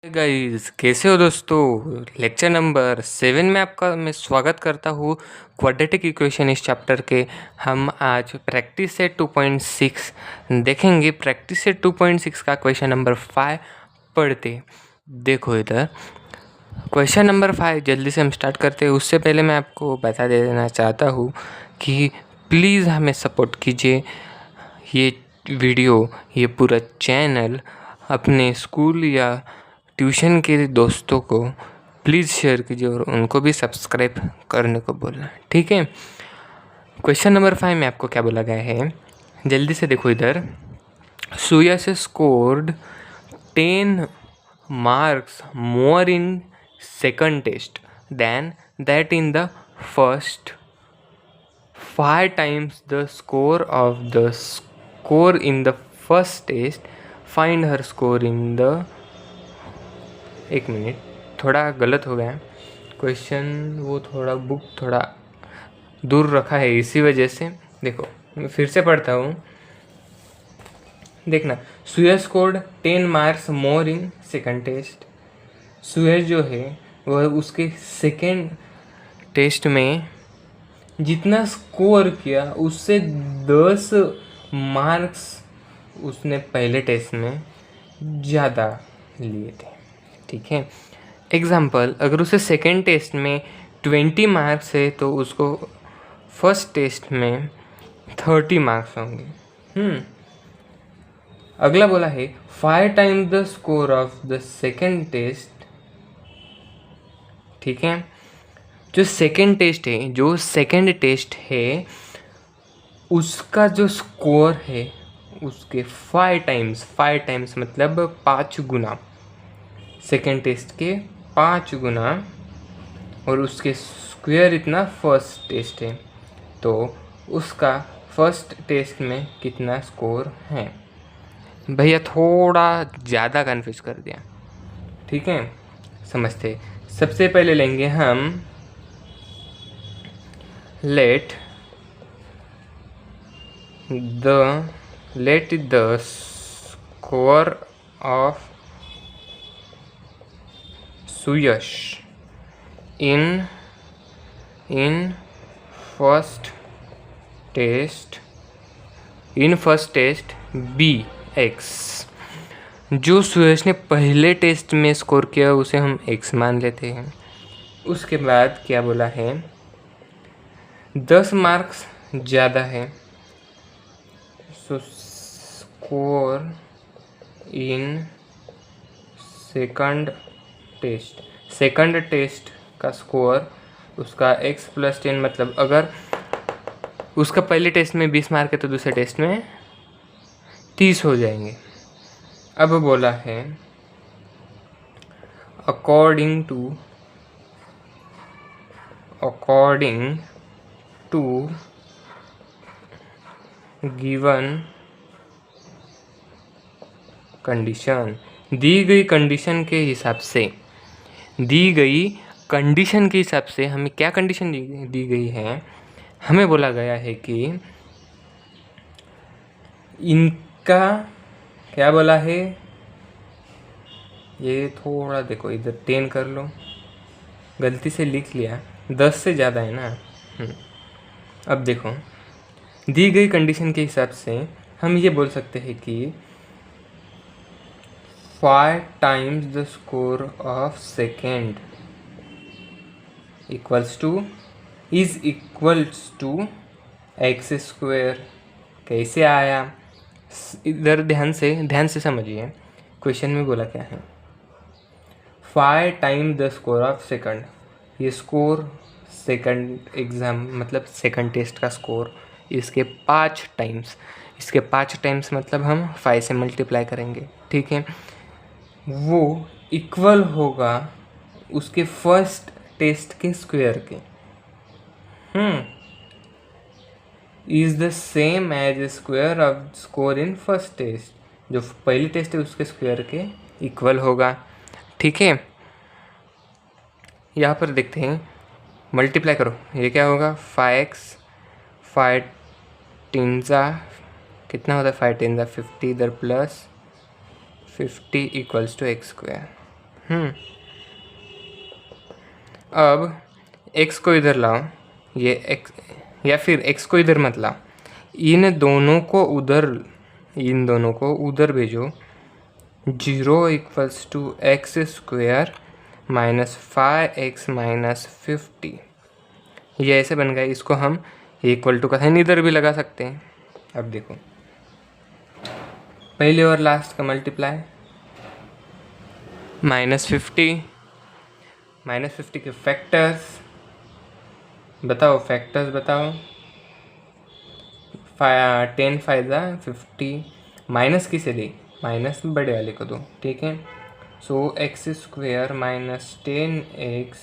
Guys, कैसे हो दोस्तों। लेक्चर नंबर 7 में आपका मैं स्वागत करता हूँ। क्वाड्रेटिक इक्वेशन इस चैप्टर के हम आज प्रैक्टिस सेट 2.6 देखेंगे। प्रैक्टिस सेट 2.6 का क्वेश्चन नंबर 5 पढ़ते। देखो इधर क्वेश्चन नंबर 5 जल्दी से हम स्टार्ट करते हैं। उससे पहले मैं आपको बता देना चाहता हूँ कि प्लीज़ हमें सपोर्ट कीजिए। ये वीडियो, ये पूरा चैनल अपने स्कूल या ट्यूशन के दोस्तों को प्लीज़ शेयर कीजिए और उनको भी सब्सक्राइब करने को बोलना, ठीक है। क्वेश्चन नंबर 5 में आपको क्या बोला गया है, जल्दी से देखो इधर। सुयश scored 10 marks more in second test than that in the first, 5 times the score of the score in the first test. Find her score in the, एक मिनट, थोड़ा गलत हो गया क्वेश्चन, वो थोड़ा बुक थोड़ा दूर रखा है इसी वजह से। देखो मैं फिर से पढ़ता हूँ, देखना। Suyash scored 10 marks more in second test. Suyash जो है वह उसके सेकंड टेस्ट में जितना स्कोर किया उससे 10 मार्क्स उसने पहले टेस्ट में ज़्यादा लिए थे, ठीक है। एग्जाम्पल, अगर उसे सेकेंड टेस्ट में 20 मार्क्स है तो उसको फर्स्ट टेस्ट में 30 मार्क्स होंगे। अगला बोला है 5 times the score of the second test, ठीक है। जो सेकेंड टेस्ट है उसका जो स्कोर है उसके 5 टाइम्स मतलब 5 गुना, सेकेंड टेस्ट के 5 गुना, और उसके स्क्वायर इतना फर्स्ट टेस्ट है, तो उसका फर्स्ट टेस्ट में कितना स्कोर है। भैया थोड़ा ज़्यादा कन्फ्यूज कर दिया, ठीक है, समझते। सबसे पहले लेंगे हम let the score of Suyash in first test be x. जो सुयश ने पहले टेस्ट में स्कोर किया उसे हम एक्स मान लेते हैं। उसके बाद क्या बोला है, 10 मार्क्स ज़्यादा है, so score in second test का स्कोर उसका x + 10, मतलब अगर उसका पहले टेस्ट में 20 मार्क है तो दूसरे टेस्ट में 30 हो जाएंगे। अब बोला है अकॉर्डिंग टू गिवन कंडीशन, दी गई कंडीशन के हिसाब से हमें क्या कंडीशन दी गई है, हमें बोला गया है कि इनका क्या बोला है, ये थोड़ा देखो इधर 10 कर लो, गलती से लिख लिया, 10 से ज़्यादा है ना। अब देखो, दी गई कंडीशन के हिसाब से हम ये बोल सकते हैं कि 5 times the score of second equals to x square. कैसे आया, इधर ध्यान से समझिए, क्वेश्चन में बोला क्या है, 5 times the score of second, ये स्कोर सेकंड एग्ज़ाम मतलब सेकंड टेस्ट का स्कोर, इसके 5 टाइम्स मतलब हम 5 से मल्टीप्लाई करेंगे, ठीक है। वो इक्वल होगा उसके फर्स्ट टेस्ट के स्क्वायर के। Is the same as square of score in first test, जो पहली टेस्ट है उसके स्क्वायर के इक्वल होगा, ठीक है। यहाँ पर देखते हैं, मल्टीप्लाई करो, ये क्या होगा, 5x, 5 टिंजा कितना होता है, 5 टिंजा 50, इधर प्लस 50 = x² अब x को इधर लाओ, ये x, या फिर x को इधर मत लाओ, इन दोनों को उधर भेजो। 0 equals to x square minus 5x minus 50, ये ऐसे बन गया। इसको हम इक्वल टू का साइन इधर भी लगा सकते हैं। अब देखो, पहले और लास्ट का मल्टीप्लाई, -50 के फैक्टर्स बताओ, 10 फायदा 50, माइनस किसे दे, माइनस बड़े वाले को दो, ठीक है। So X square minus 10x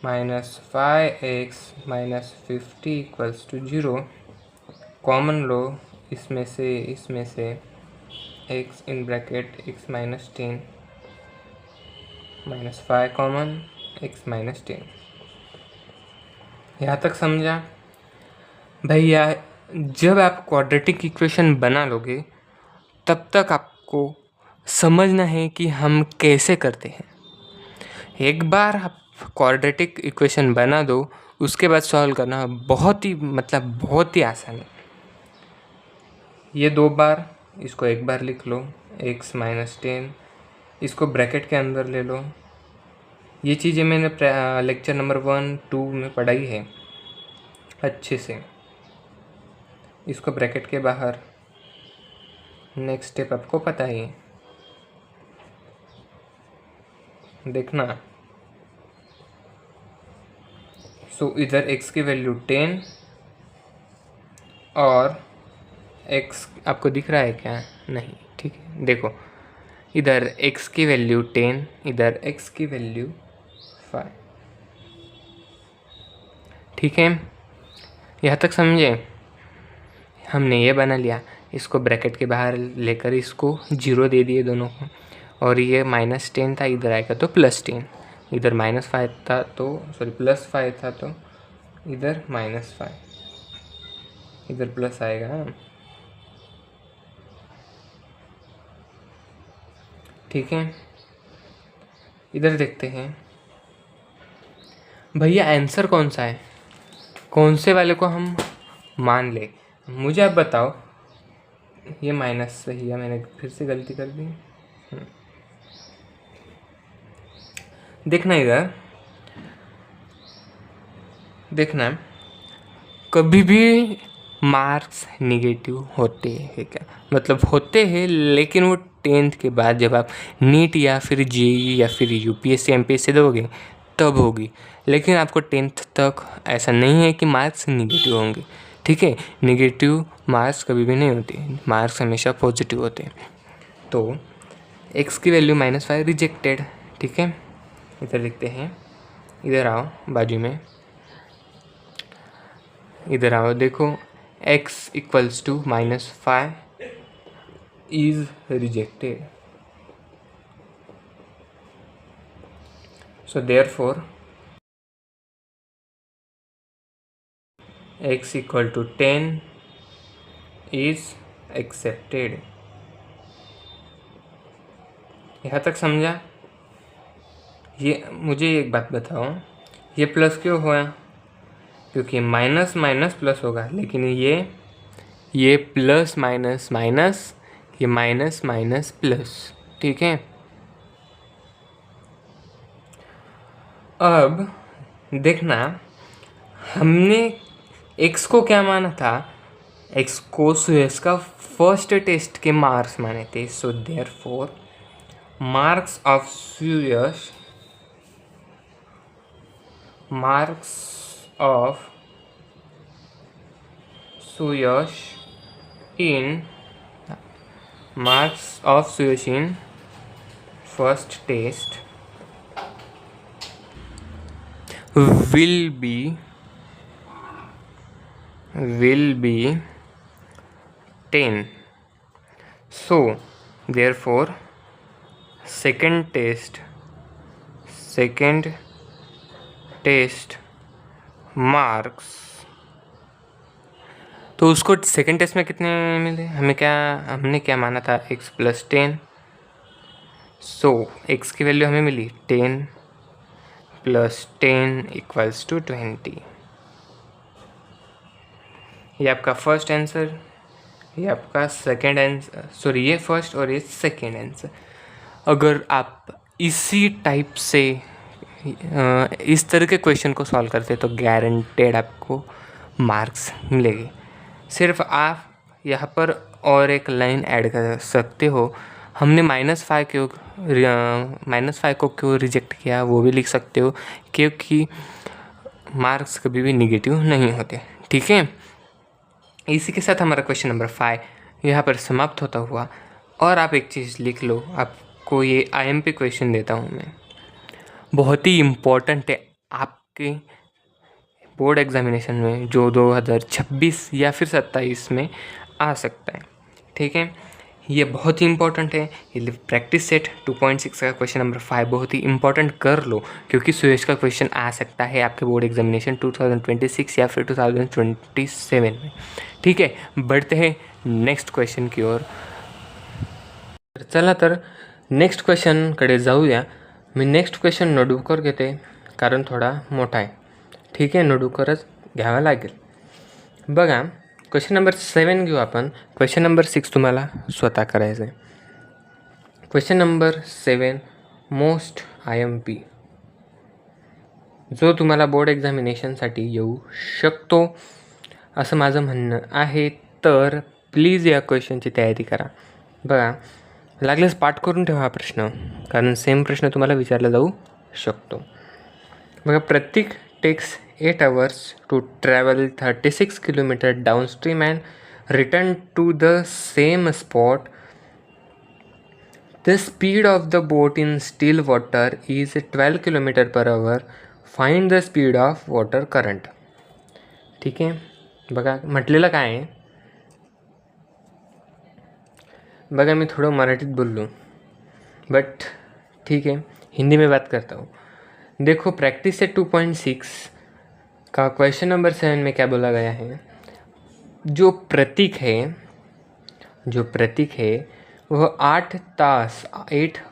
minus 5x minus 50 equals to 0। Common लो इसमें से x in bracket x minus 10 minus 5 common, x minus 10। यहाँ तक समझा भैया? जब आप क्वाड्रेटिक इक्वेशन बना लोगे तब तक आपको समझना है कि हम कैसे करते हैं। एक बार आप क्वाड्रेटिक इक्वेशन बना दो, उसके बाद सॉल्व करना बहुत ही आसान है। ये 2 बार, इसको एक बार लिख लो, x माइनस 10, इसको ब्रैकेट के अंदर ले लो। ये चीज़ें मैंने लेक्चर नंबर 1-2 में पढ़ाई है अच्छे से। इसको ब्रैकेट के बाहर, नेक्स्ट स्टेप आपको पता ही है, देखना। सो इधर x की वैल्यू 10 और x आपको दिख रहा है क्या? नहीं, ठीक है। देखो, इधर x की वैल्यू 10, इधर x की वैल्यू 5, ठीक है। यहाँ तक समझे? हमने ये बना लिया, इसको ब्रैकेट के बाहर लेकर इसको 0 दे दिए दोनों को, और ये -10 था, इधर आएगा तो +10, इधर -5 था तो +5 था तो इधर -5, इधर प्लस आएगा, ठीक है। इधर देखते हैं भैया आंसर कौन सा है, कौन से वाले को हम मान ले। मुझे आप बताओ, ये माइनस सही है, मैंने फिर से गलती कर दी। देखना इधर, देखना, कभी भी मार्क्स नेगेटिव होते हैं क्या? मतलब होते हैं, लेकिन वो 10th के बाद जब आप नीट या फिर जेई या फिर यूपीएससी एमपीएससी दोगे तब होगी। लेकिन आपको 10th तक ऐसा नहीं है कि मार्क्स नेगेटिव होंगे, ठीक है। नेगेटिव मार्क्स कभी भी नहीं होते, मार्क्स हमेशा पॉजिटिव होते हैं। तो x की वैल्यू -5 रिजेक्टेड, ठीक है। इधर लिखते हैं, इधर आओ बाजू में, इधर आओ, देखो x equals to -5 is rejected. So therefore x equal to 10 is accepted. यहाँ तक समझा? ये मुझे एक बात बताओ, ये प्लस क्यों हुआ? क्योंकि माइनस माइनस प्लस होगा, लेकिन ये प्लस माइनस माइनस, ये माइनस माइनस प्लस, ठीक है। अब देखना, हमने x को क्या माना था? x को सुयश का फर्स्ट टेस्ट के मार्क्स माने थे। So therefore marks of Suyash, marks of Suyash in first test will be 10. So therefore second test marks, तो उसको सेकेंड टेस्ट में कितने मिले? हमने क्या माना था? x + 10, सो एक्स की वैल्यू हमें मिली 10 प्लस 10 इक्वल्स टू 20। ये आपका फर्स्ट आंसर, ये आपका सेकेंड आंसर, सॉरी ये फर्स्ट और ये सेकेंड आंसर। अगर आप इसी टाइप से इस तरह के क्वेश्चन को सॉल्व करते तो गारंटेड आपको मार्क्स मिलेंगे। सिर्फ आप यहाँ पर और एक लाइन ऐड कर सकते हो, हमने -5 को क्यों रिजेक्ट किया वो भी लिख सकते हो, क्योंकि मार्क्स कभी भी निगेटिव नहीं होते। ठीक है, इसी के साथ हमारा क्वेश्चन नंबर 5 यहाँ पर समाप्त होता हुआ। और आप एक चीज़ लिख लो, आपको ये IMP क्वेश्चन देता हूँ मैं, बहुत ही इम्पोर्टेंट है आपके बोर्ड एग्जामिनेशन में, जो 2026 या फिर 27 में आ सकता है। ठीक है, ये बहुत ही इंपॉर्टेंट है। ये प्रैक्टिस सेट 2.6 का क्वेश्चन नंबर 5 बहुत ही इंपॉर्टेंट कर लो, क्योंकि सुरेश का क्वेश्चन आ सकता है आपके बोर्ड एग्जामिनेशन 2026 या फिर 2027 में। ठीक है, बढ़ते हैं नेक्स्ट क्वेश्चन की ओर। चला तर नेक्स्ट क्वेश्चनकडे जाऊया। मी नेक्स्ट क्वेश्चन नोटबुकवर घेते, कारण थोडा मोठा आहे। ठीक आहे, नोटबुकवरच घ्यावा लागेल। बघा, क्वेश्चन नंबर 7 घेऊ आपण। क्वेश्चन नंबर 6 तुम्हाला स्वतः करायचं आहे। क्वेश्चन नंबर 7 मोस्ट IMP, जो तुम्हाला बोर्ड एक्झामिनेशनसाठी येऊ शकतो असं माझं म्हणणं आहे। तर प्लीज या क्वेश्चनची तयारी करा। बघा, लागल्यास पाठ करून ठेवा हा प्रश्न, कारण सेम प्रश्न तुम्हाला विचारला जाऊ शकतो। बघा, प्रतीक takes 8 hours to travel 36 kilometer downstream and return to the same spot. The speed of the boat in still water is 12 km/h. Find the speed of water current. ठीक है, बघा म्हटलेलं काय आहे। बघा, मैं थोड़ा मराठीत बोलूँ, बट ठीक है, हिंदी में बात करता हूँ। देखो, प्रैक्टिस सेट 2.6 का क्वेश्चन नंबर 7 में क्या बोला गया है, जो प्रतीक है वह 8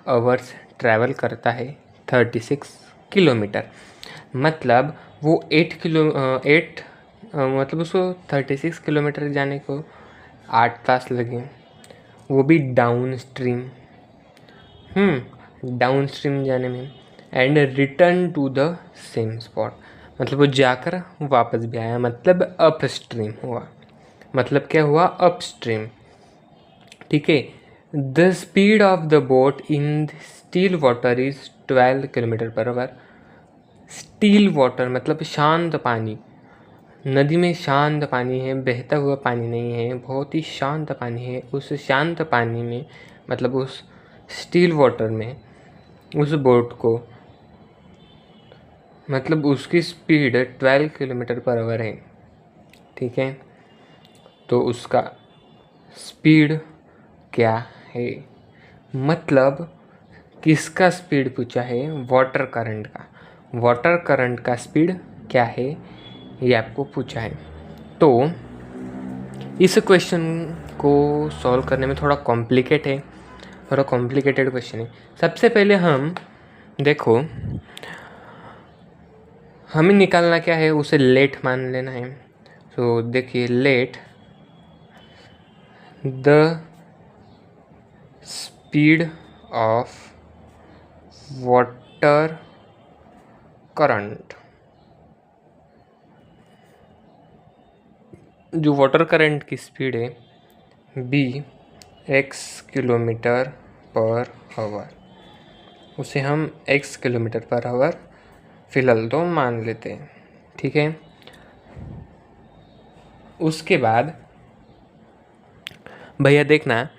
hours ट्रैवल करता है 36 किलोमीटर। मतलब वो 8 मतलब उसको 36 किलोमीटर जाने को 8 तास लगे, वो भी डाउन स्ट्रीम जाने में। And return to the same spot, मतलब वो जाकर वापस भी आया, मतलब अप स्ट्रीम हुआ। मतलब क्या हुआ, अप स्ट्रीम। ठीक है, the speed of the boat in still water is 12 km/h। Still water मतलब शांत पानी, नदी में शांत पानी है, बहता हुआ पानी नहीं है, बहुत ही शांत पानी है। उस शांत पानी में, मतलब उस स्टील वाटर में, उस बोट को, मतलब उसकी स्पीड 12 km/h है। ठीक है, तो उसका स्पीड क्या है, मतलब किसका स्पीड पूछा है, वाटर करंट का। वाटर करंट का स्पीड क्या है ये आपको पूछा है। तो इस क्वेश्चन को सॉल्व करने में थोड़ा कॉम्प्लिकेटेड क्वेश्चन है। सबसे पहले हम देखो, हमें निकालना क्या है, उसे लेट मान लेना है। तो देखिए, let the speed of water current, जो वाटर करंट की स्पीड है x km/h, उसे हम x km/h फिलहाल तो मान लेते हैं। ठीक है, उसके बाद भैया देखना,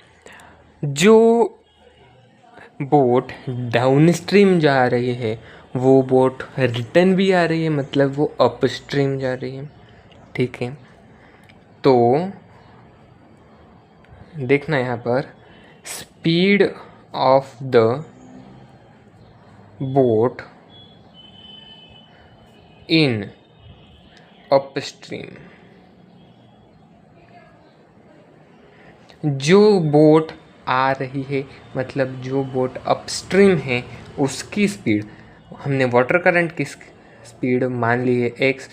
जो बोट डाउन स्ट्रीम जा रही है वो बोट रिटर्न भी आ रही है, मतलब वो अप स्ट्रीम जा रही है। ठीक है, तो देखना यहाँ पर, speed of the boat in up stream, जो बोट आ रही है, मतलब जो बोट अपस्ट्रीम है उसकी स्पीड, हमने वाटर करंट की स्पीड मान ली है x।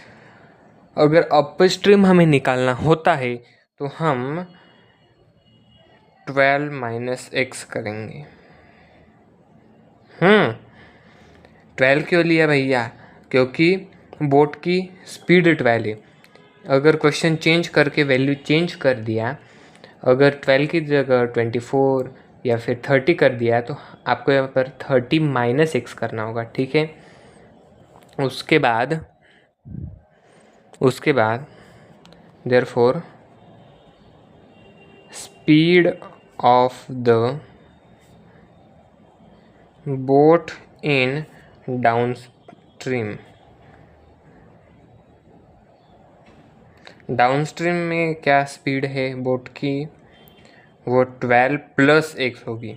अगर अपस्ट्रीम हमें निकालना होता है तो हम 12 माइनस एक्स करेंगे। 12 क्यों लिया भैया? क्योंकि बोट की स्पीड 12 है। अगर क्वेश्चन चेंज करके वैल्यू चेंज कर दिया, अगर 12 की जगह 24 या फिर 30 कर दिया तो आपको यहाँ पर 30 माइनस एक्स करना होगा, ठीक है। उसके बाद therefore speed of the boat in downstream, downstream में क्या स्पीड है बोट की, वो 12 प्लस एक्स होगी।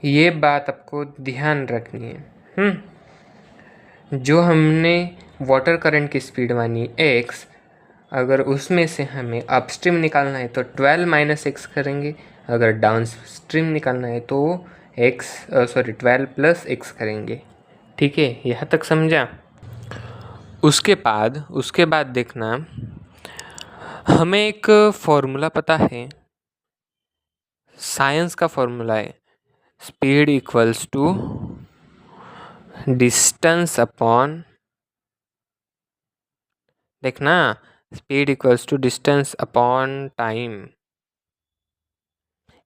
ये बात आपको ध्यान रखनी है। जो हमने वाटर करंट की स्पीड मानी x, अगर उसमें से हमें अपस्ट्रीम निकालना है तो 12 माइनस एक्स करेंगे, अगर डाउन स्ट्रीम निकालना है तो 12 प्लस एक्स करेंगे, ठीक है। यहाँ तक समझा? उसके बाद देखना, हमें एक फॉर्मूला पता है, साइंस का फॉर्मूला है, speed equals to distance upon, देखना, speed equals to distance upon time.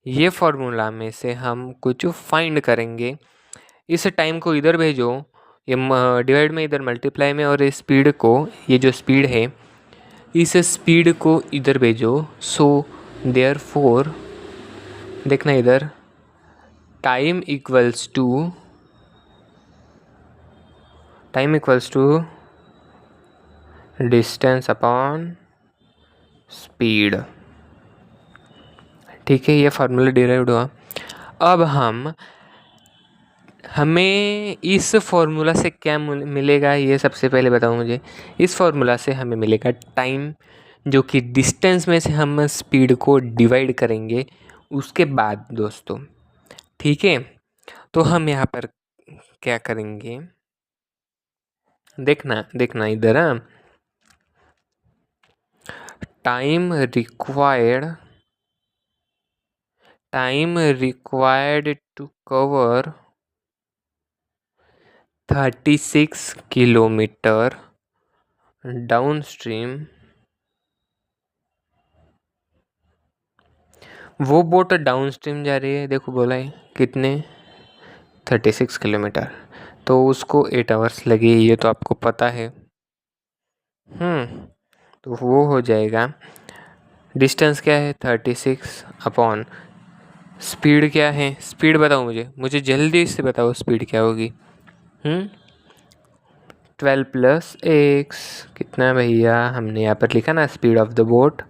ये फॉर्मूला में से हम कुछ फाइंड करेंगे। इस टाइम को इधर भेजो, ये डिवाइड में इधर मल्टीप्लाई में, और इस स्पीड को, ये जो स्पीड है इस स्पीड को इधर भेजो। सो देयरफॉर देखना इधर, time equals to distance upon speed, ठीक है। ये फार्मूला डिराइव्ड हुआ। अब हमें इस फॉर्मूला से क्या मिलेगा, ये सबसे पहले बताओ मुझे। इस फॉर्मूला से हमें मिलेगा टाइम, जो कि डिस्टेंस में से हम स्पीड को डिवाइड करेंगे उसके बाद दोस्तों, ठीक है। तो हम यहाँ पर क्या करेंगे, देखना इधर, time required to cover 36 kilometre downstream. वो बोट डाउन स्ट्रीम जा रही है, देखो बोला है कितने, 36 किलोमीटर, तो उसको 8 आवर्स लगे, ये तो आपको पता है। तो वो हो जाएगा, डिस्टेंस क्या है 36 अपॉन स्पीड क्या है, स्पीड बताओ मुझे जल्दी से बताओ, स्पीड क्या होगी। 12 प्लस एक्स कितना भैया, हमने यहाँ पर लिखा ना, speed of the boat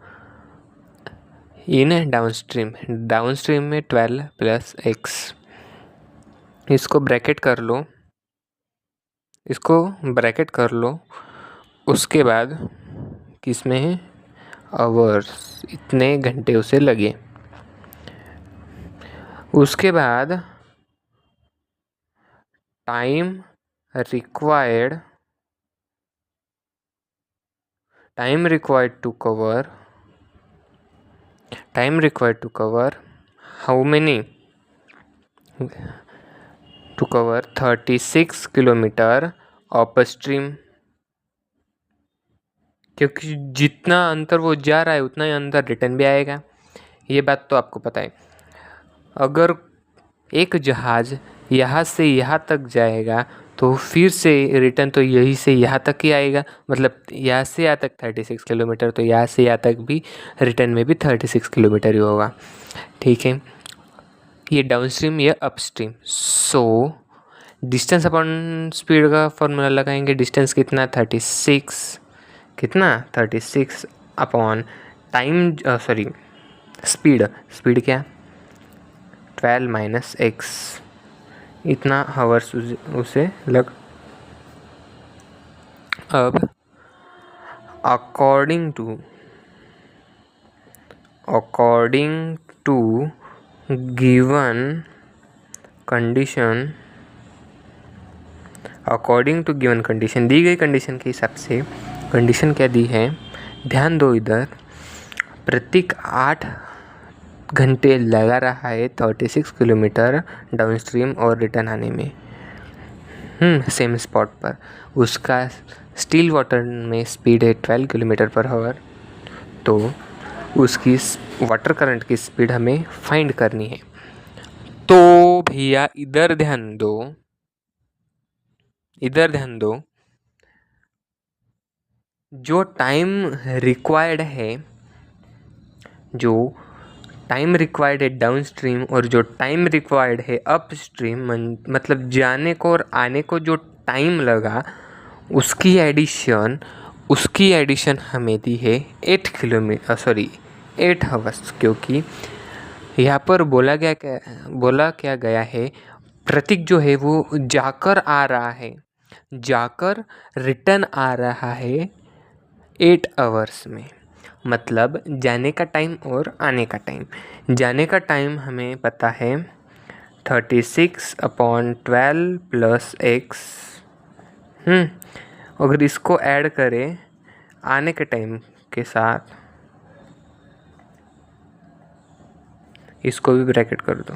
in downstream में 12 प्लस एक्स। इसको ब्रैकेट कर लो, उसके बाद किसमें है, आवर्स, इतने घंटे उसे लगे। उसके बाद time required to cover how many, to cover 36 kilometre upstream, क्योंकि जितना अंतर वो जा रहा है उतना ही अंतर रिटर्न भी आएगा, ये बात तो आपको पता है। अगर एक जहाज़ यहाँ से यहाँ तक जाएगा तो फिर से रिटर्न तो यहीं से यहाँ तक ही आएगा, मतलब यहाँ से यहाँ तक 36 किलोमीटर, तो यहाँ से यहाँ तक भी रिटर्न में भी 36 किलोमीटर ही होगा, ठीक है। ये डाउनस्ट्रीम, ये upstream. So distance upon speed का फॉर्मूला लगाएंगे, डिस्टेंस कितना 36 अपॉन टाइम, स्पीड क्या 12 माइनस एक्स, इतना हावर्स उसे लग। अब according to given condition, according to given condition, दी गई कंडीशन के हिसाब से कंडीशन क्या दी है, ध्यान दो इधर, प्रतीक 8 घंटे लगा रहा है 36 किलोमीटर डाउनस्ट्रीम और रिटर्न आने में, सेम स्पॉट पर। उसका स्टिल वाटर में स्पीड है 12 किलोमीटर पर आवर। तो उसकी वाटर करंट की स्पीड हमें फाइंड करनी है। तो भैया इधर ध्यान दो, जो टाइम रिक्वायर्ड है डाउन स्ट्रीम और जो टाइम रिक्वायर्ड है अप स्ट्रीम, मतलब जाने को और आने को जो टाइम लगा उसकी एडिशन हमें दी है 8 आवर्स। क्योंकि यहाँ पर बोला क्या गया है, प्रतीक जो है वो जाकर रिटर्न आ रहा है 8 आवर्स में, मतलब जाने का टाइम और आने का टाइम। जाने का टाइम हमें पता है 36/12 प्लस x। अगर इसको ऐड करें आने के टाइम के साथ, इसको भी ब्रैकेट कर दो,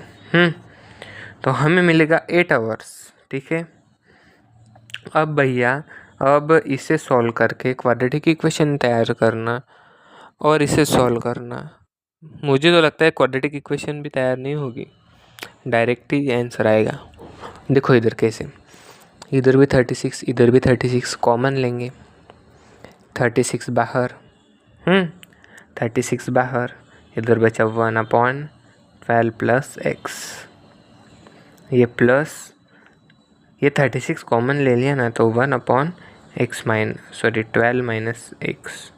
तो हमें मिलेगा 8 आवर्स। ठीक है, अब भैया इसे सॉल्व करके क्वाड्रेटिक इक्वेशन तैयार करना और इसे सॉल्व करना। मुझे तो लगता है क्वाड्रेटिक इक्वेशन भी तैयार नहीं होगी, डायरेक्ट ही आंसर आएगा। देखो इधर कैसे, इधर भी 36, इधर भी 36, कॉमन लेंगे, 36 बाहर, 36 बाहर, इधर बचा 1/12 प्लस x। ये प्लस, ये 36 कॉमन ले लिया ना, तो 12 माइनस x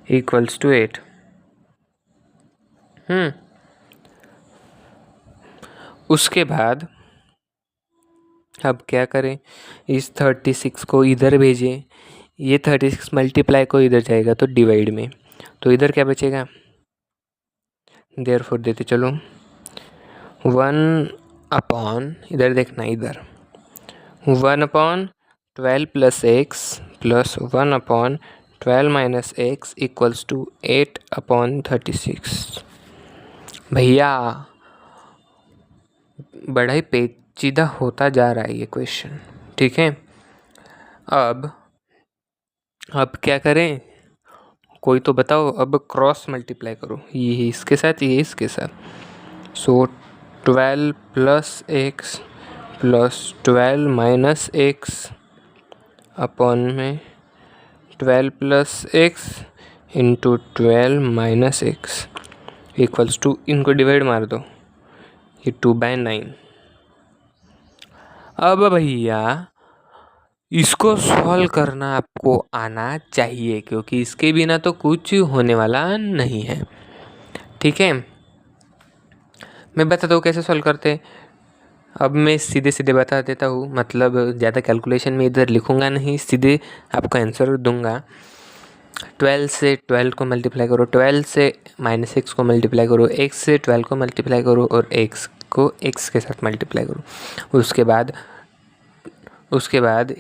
इक्वल्स टू 8। उसके बाद अब क्या करें, इस 36 को इधर भेजें, ये 36 मल्टीप्लाई को इधर जाएगा तो डिवाइड में, तो इधर क्या बचेगा, देयरफॉर देते चलो 1/, इधर देखना, इधर 1/12 plus x plus 1/12 minus x equals to 8/36। भैया बड़ा ही पेचीदा होता जा रहा है ये क्वेश्चन। ठीक है, अब क्या करें, कोई तो बताओ। अब क्रॉस मल्टीप्लाई करो, ये इसके साथ, ये इसके साथ। So 12 plus x plus 12 minus x upon में 12 plus x into 12 minus x equals to, इनको डिवाइड मार दो, ये 2/9। अब भैया इसको सॉल्व करना आपको आना चाहिए, क्योंकि इसके बिना तो कुछ होने वाला नहीं है। ठीक है, मैं बताता हूँ कैसे सॉल्व करते। अब मैं सीधे बता देता हूँ, मतलब ज़्यादा कैलकुलेशन में इधर लिखूँगा नहीं, सीधे आपको आंसर दूंगा। 12 से 12 को मल्टीप्लाई करो, 12 से माइनस एक्स को मल्टीप्लाई करो, x से 12 को मल्टीप्लाई करो और x को x के साथ मल्टीप्लाई करो। उसके बाद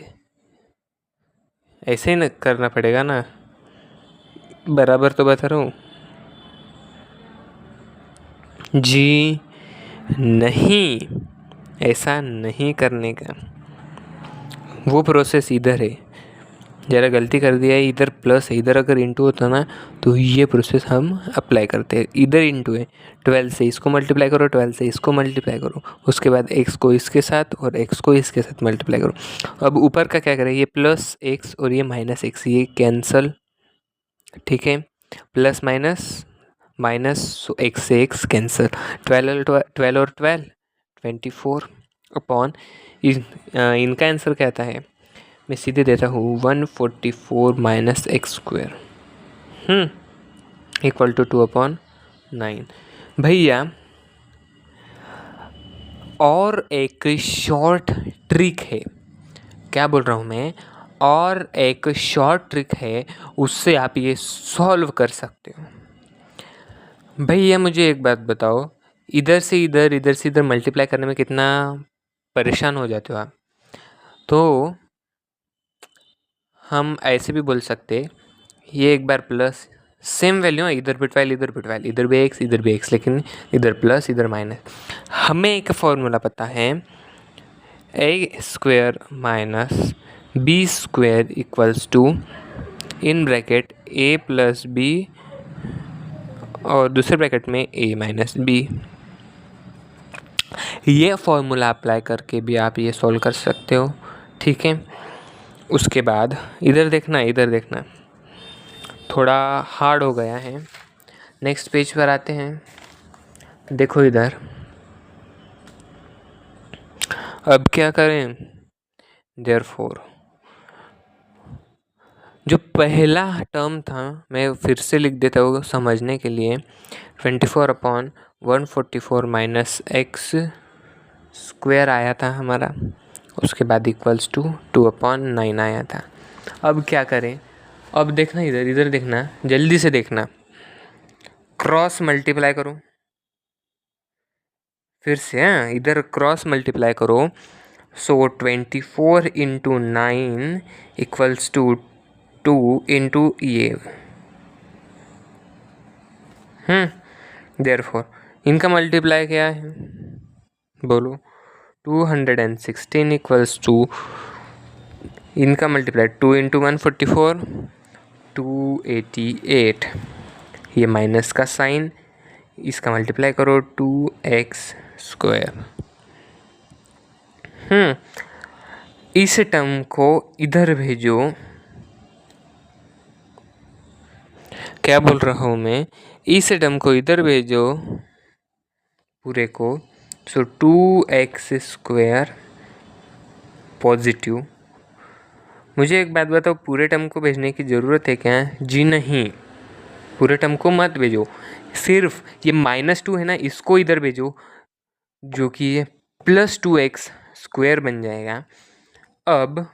ऐसे ही न करना पड़ेगा ना, बराबर तो बता रहा हूँ जी। नहीं, ऐसा नहीं करने का, वो प्रोसेस इधर है, ज़रा गलती कर दिया है, इधर प्लस है, इधर अगर इंटू होता ना तो ये प्रोसेस हम अप्लाई करते हैं। इधर इंटू है, 12 से इसको मल्टीप्लाई करो, 12 से इसको मल्टीप्लाई करो, उसके बाद x को इसके साथ और x को इसके साथ मल्टीप्लाई करो। अब ऊपर का क्या करें, ये प्लस x और ये माइनस x, ये कैंसल। ठीक है, प्लस माइनस माइनस, x से x कैंसल, 12 और 12 24 अपॉन, इनका आंसर क्या आता है, मैं सीधे देता हूँ 144 minus x square equal to 2/9। भैया और एक शॉर्ट ट्रिक है, क्या बोल रहा हूँ मैं, और एक शॉर्ट ट्रिक है, उससे आप ये सॉल्व कर सकते हो। भैया मुझे एक बात बताओ, इधर से इधर मल्टीप्लाई करने में कितना परेशान हो जाते हो आप। तो हम ऐसे भी बोल सकते, ये एक बार प्लस, सेम वैल्यू है, इधर बिटवाइल इधर भी एक्स, लेकिन इधर प्लस इधर माइनस। हमें एक फॉर्मूला पता है, A square minus B square equals to in bracket A plus B और दूसरे ब्रैकेट में ए माइनस बी। ये फॉर्मूला अप्लाई करके भी आप ये सॉल्व कर सकते हो, ठीक है। उसके बाद इधर देखना थोड़ा हार्ड हो गया है। नेक्स्ट पेज पर आते हैं। देखो इधर, अब क्या करें, देयरफॉर जो पहला टर्म था मैं फिर से लिख देता हूँ समझने के लिए, 24/144 माइनस एक्स स्क्वायर आया था हमारा, उसके बाद इक्वल्स टू 2/9 आया था। अब क्या करें, अब देखना इधर देखना, जल्दी से देखना, क्रॉस मल्टीप्लाई करो फिर से। हाँ, इधर क्रॉस मल्टीप्लाई करो। सो 24 इंटू 9 इक्वल्स टू 2 इंटू ये। देयरफॉर इनका मल्टीप्लाई क्या है, बोलो। 216 इक्वल्स टू, इनका मल्टीप्लाई 2 इंटू 144, 288। ये माइनस का साइन, इसका मल्टीप्लाई करो 2x स्क्वायर। इस टर्म को इधर भेजो, क्या बोल रहा हूँ मैं, इस टर्म को इधर भेजो पूरे को। सो 2x स्क्वायर पॉजिटिव। मुझे एक बात बताओ, पूरे टर्म को भेजने की ज़रूरत है क्या? जी नहीं, पूरे टर्म को मत भेजो, सिर्फ ये -2 है ना, इसको इधर भेजो, जो कि ये +2x स्क्वायर बन जाएगा। अब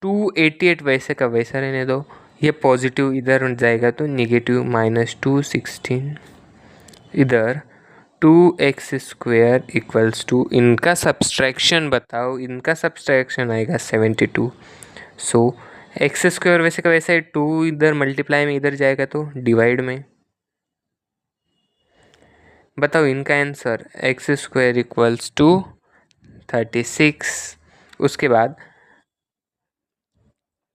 288 वैसे का वैसा रहने दो, ये पॉजिटिव इधर जाएगा तो नेगेटिव -216, इधर 2x स्क्वायर इक्वल्स टू, इनका सब्सट्रैक्शन बताओ, इनका सब्सट्रैक्शन आएगा 72। सो एक्स स्क्वायर वैसे का वैसा है, 2 इधर मल्टीप्लाई में इधर जाएगा तो डिवाइड में। बताओ इनका answer, x square equals to 36। उसके बाद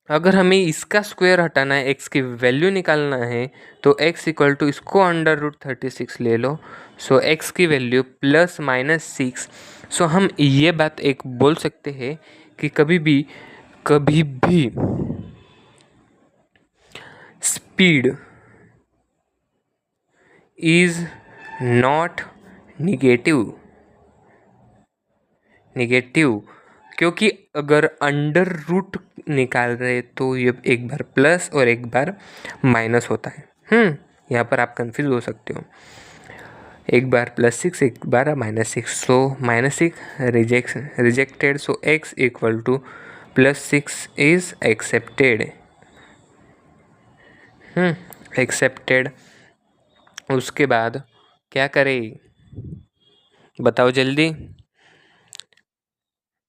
अगर हमें इसका स्क्वायर हटाना है, एक्स की वैल्यू निकालना है, तो x इक्वल टू इसको √36 ले लो। सो x की वैल्यू +-6। सो हम ये बात एक बोल सकते हैं कि कभी भी स्पीड इज नॉट नेगेटिव, क्योंकि अगर अंडर रूट निकाल रहे तो ये एक बार प्लस और एक बार माइनस होता है। यहाँ पर आप कंफ्यूज हो सकते हो, एक बार +6 एक बार -6। So -6 rejected, so x equal to +6 is accepted. उसके बाद क्या करें, बताओ जल्दी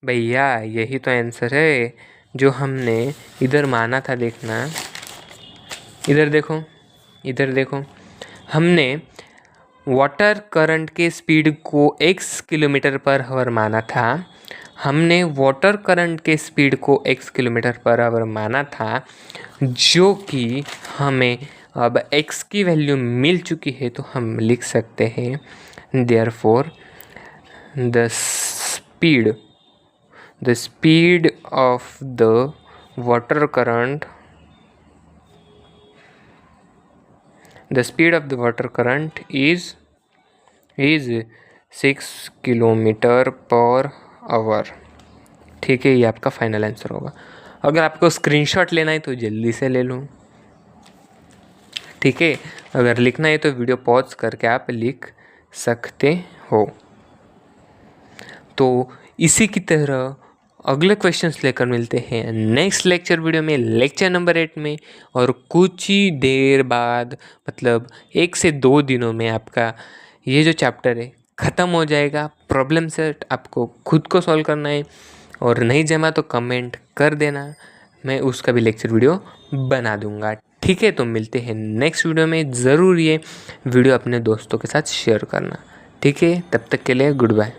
भैया, यही तो आंसर है जो हमने इधर माना था। देखना, इधर देखो, हमने वाटर करंट के स्पीड को x किलोमीटर/आवर माना था। हमने वाटर करंट के स्पीड को x किलोमीटर/आवर माना था, जो कि हमें अब x की वैल्यू मिल चुकी है, तो हम लिख सकते हैं therefore the speed of the water current is 6 km/h। ठीक है, ये आपका फाइनल आंसर होगा। अगर आपको स्क्रीनशॉट लेना है तो जल्दी से ले लो, ठीक है। अगर लिखना है तो वीडियो पॉज करके आप लिख सकते हो। तो इसी की तरह अगले क्वेश्चंस लेकर मिलते हैं नेक्स्ट लेक्चर वीडियो में, लेक्चर नंबर 8 में। और कुछ ही देर बाद, मतलब 1 से 2 दिनों में आपका ये जो चैप्टर है ख़त्म हो जाएगा। प्रॉब्लम सेट आपको खुद को सॉल्व करना है, और नहीं जमा तो कमेंट कर देना, मैं उसका भी लेक्चर वीडियो बना दूंगा। ठीक है, तो मिलते हैं नेक्स्ट वीडियो में। ज़रूर ये वीडियो अपने दोस्तों के साथ शेयर करना। ठीक है, तब तक के लिए गुड बाय।